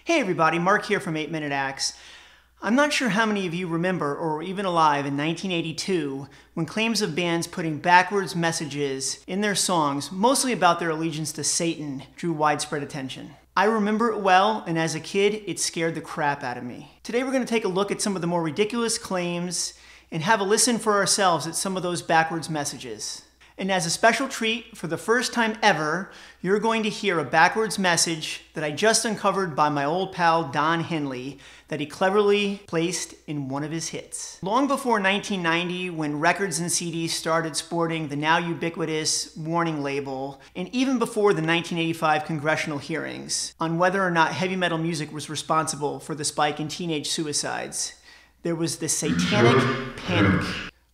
Hey everybody, Mark here from 8 Minute Acts. I'm not sure how many of you remember or were even alive in 1982 when claims of bands putting backwards messages in their songs, mostly about their allegiance to Satan, drew widespread attention. I remember it well, and as a kid, it scared the crap out of me. Today we're going to take a look at some of the more ridiculous claims and have a listen for ourselves at some of those backwards messages. And as a special treat, for the first time ever, you're going to hear a backwards message that I just uncovered by my old pal Don Henley that he cleverly placed in one of his hits. Long before 1990, when records and CDs started sporting the now ubiquitous warning label, and even before the 1985 congressional hearings on whether or not heavy metal music was responsible for the spike in teenage suicides, there was the Satanic Panic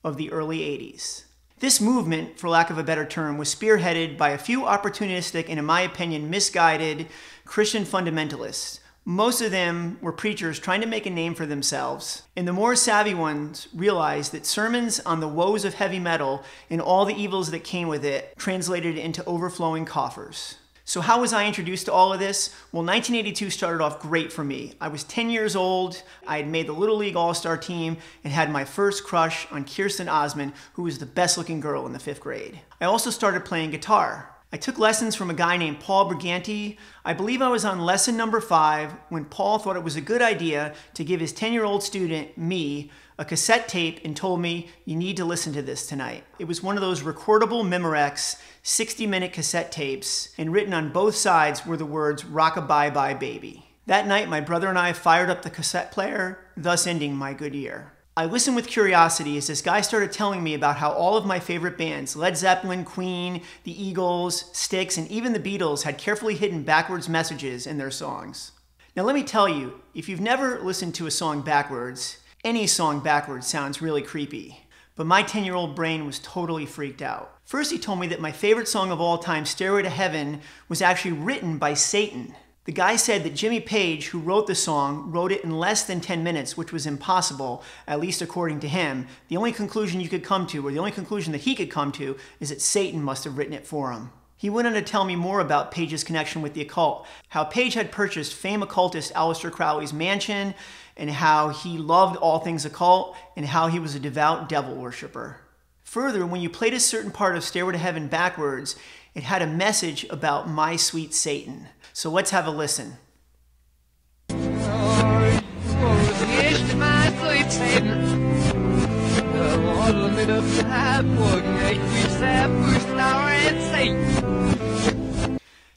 of the early 80s. This movement, for lack of a better term, was spearheaded by a few opportunistic and, in my opinion, misguided Christian fundamentalists. Most of them were preachers trying to make a name for themselves, and the more savvy ones realized that sermons on the woes of heavy metal and all the evils that came with it translated into overflowing coffers. So how was I introduced to all of this? Well, 1982 started off great for me. I was 10 years old, I had made the Little League All-Star team, and had my first crush on Kirsten Osmond, who was the best-looking girl in the 5th grade. I also started playing guitar. I took lessons from a guy named Paul Briganti. I believe I was on lesson number 5 when Paul thought it was a good idea to give his 10-year-old student, me, a cassette tape and told me, "You need to listen to this tonight." It was one of those recordable Memorex 60-minute cassette tapes, and written on both sides were the words, "Rock-a-bye-bye, baby." That night, my brother and I fired up the cassette player, thus ending my good year. I listened with curiosity as this guy started telling me about how all of my favorite bands, Led Zeppelin, Queen, the Eagles, Styx, and even the Beatles, had carefully hidden backwards messages in their songs. Now let me tell you, if you've never listened to a song backwards, any song backwards sounds really creepy. But my 10-year-old brain was totally freaked out. First, he told me that my favorite song of all time, Stairway to Heaven, was actually written by Satan. The guy said that Jimmy Page, who wrote the song, wrote it in less than 10 minutes, which was impossible, at least according to him. The only conclusion you could come to, or the only conclusion that he could come to, is that Satan must have written it for him. He went on to tell me more about Page's connection with the occult, how Page had purchased famed occultist Aleister Crowley's mansion, and how he loved all things occult, and how he was a devout devil worshiper. Further, when you played a certain part of Stairway to Heaven backwards, it had a message about my sweet Satan. So let's have a listen.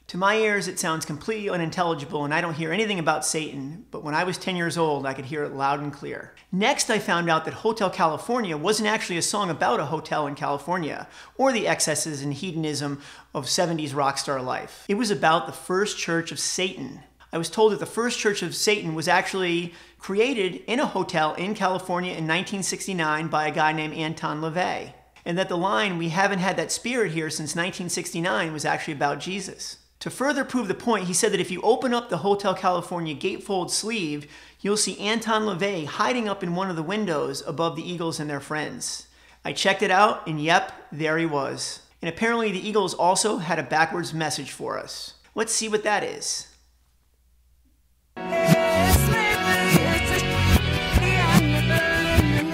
To my ears, it sounds completely unintelligible, and I don't hear anything about Satan, but when I was 10 years old, I could hear it loud and clear. Next, I found out that Hotel California wasn't actually a song about a hotel in California, or the excesses and hedonism of 70s rock star life. It was about the First Church of Satan. I was told that the First Church of Satan was actually created in a hotel in California in 1969 by a guy named Anton LaVey, and that the line, "We haven't had that spirit here since 1969, was actually about Jesus. To further prove the point, he said that if you open up the Hotel California gatefold sleeve, you'll see Anton LaVey hiding up in one of the windows above the Eagles and their friends. I checked it out, and yep, there he was. And apparently the Eagles also had a backwards message for us. Let's see what that is.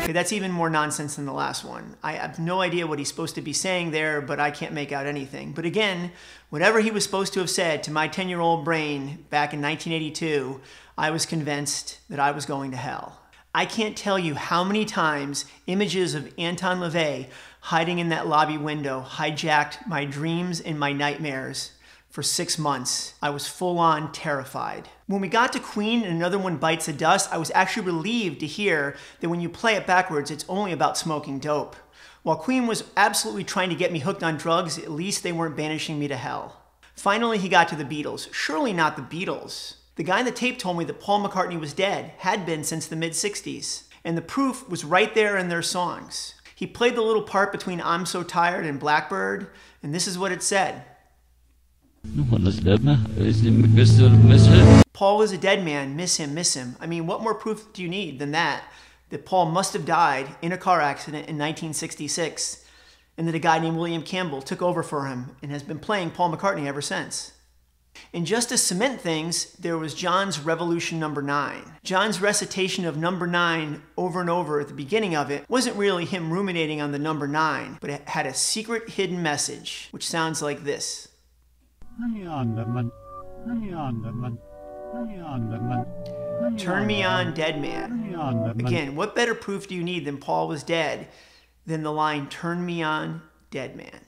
Okay, that's even more nonsense than the last one. I have no idea what he's supposed to be saying there, but I can't make out anything. But again, whatever he was supposed to have said to my 10-year-old brain back in 1982, I was convinced that I was going to hell. I can't tell you how many times images of Anton LaVey hiding in that lobby window hijacked my dreams and my nightmares. For 6 months, I was full-on terrified. When we got to Queen and Another One Bites the Dust, I was actually relieved to hear that when you play it backwards, it's only about smoking dope. While Queen was absolutely trying to get me hooked on drugs, at least they weren't banishing me to hell. Finally, he got to the Beatles. Surely not the Beatles. The guy in the tape told me that Paul McCartney was dead, had been since the mid-60s. And the proof was right there in their songs. He played the little part between I'm So Tired and Blackbird, and this is what it said. Paul is a dead man, miss him, miss him. I mean, what more proof do you need than that Paul must have died in a car accident in 1966, and that a guy named William Campbell took over for him and has been playing Paul McCartney ever since. And just to cement things, there was John's Revolution number 9. John's recitation of number 9 over and over at the beginning of it wasn't really him ruminating on the number 9, but it had a secret hidden message, which sounds like this. Turn me on, dead man. Again, what better proof do you need than Paul was dead than the line, turn me on, dead man?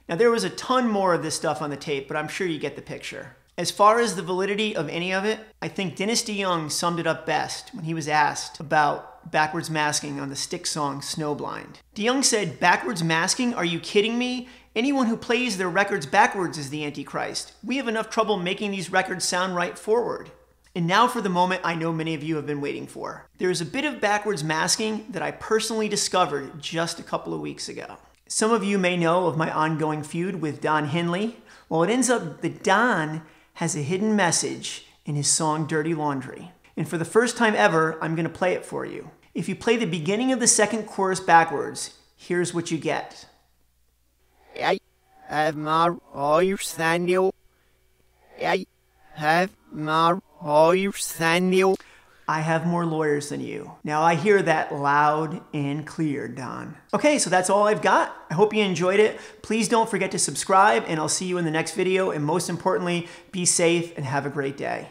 Now, there was a ton more of this stuff on the tape, but I'm sure you get the picture. As far as the validity of any of it, I think DeYoung summed it up best when he was asked about backwards masking on the Styx song Snowblind. DeYoung said, "Backwards masking? Are you kidding me? Anyone who plays their records backwards is the Antichrist. We have enough trouble making these records sound right forward." And now for the moment I know many of you have been waiting for. There's a bit of backwards masking that I personally discovered just a couple of weeks ago. Some of you may know of my ongoing feud with Don Henley. Well, it ends up that Don has a hidden message in his song Dirty Laundry. And for the first time ever, I'm going to play it for you. If you play the beginning of the second chorus backwards, here's what you get. I have more lawyers than you. I have more lawyers than you. I have more lawyers than you. Now I hear that loud and clear, Don. Okay, so that's all I've got. I hope you enjoyed it. Please don't forget to subscribe, and I'll see you in the next video. And most importantly, be safe and have a great day.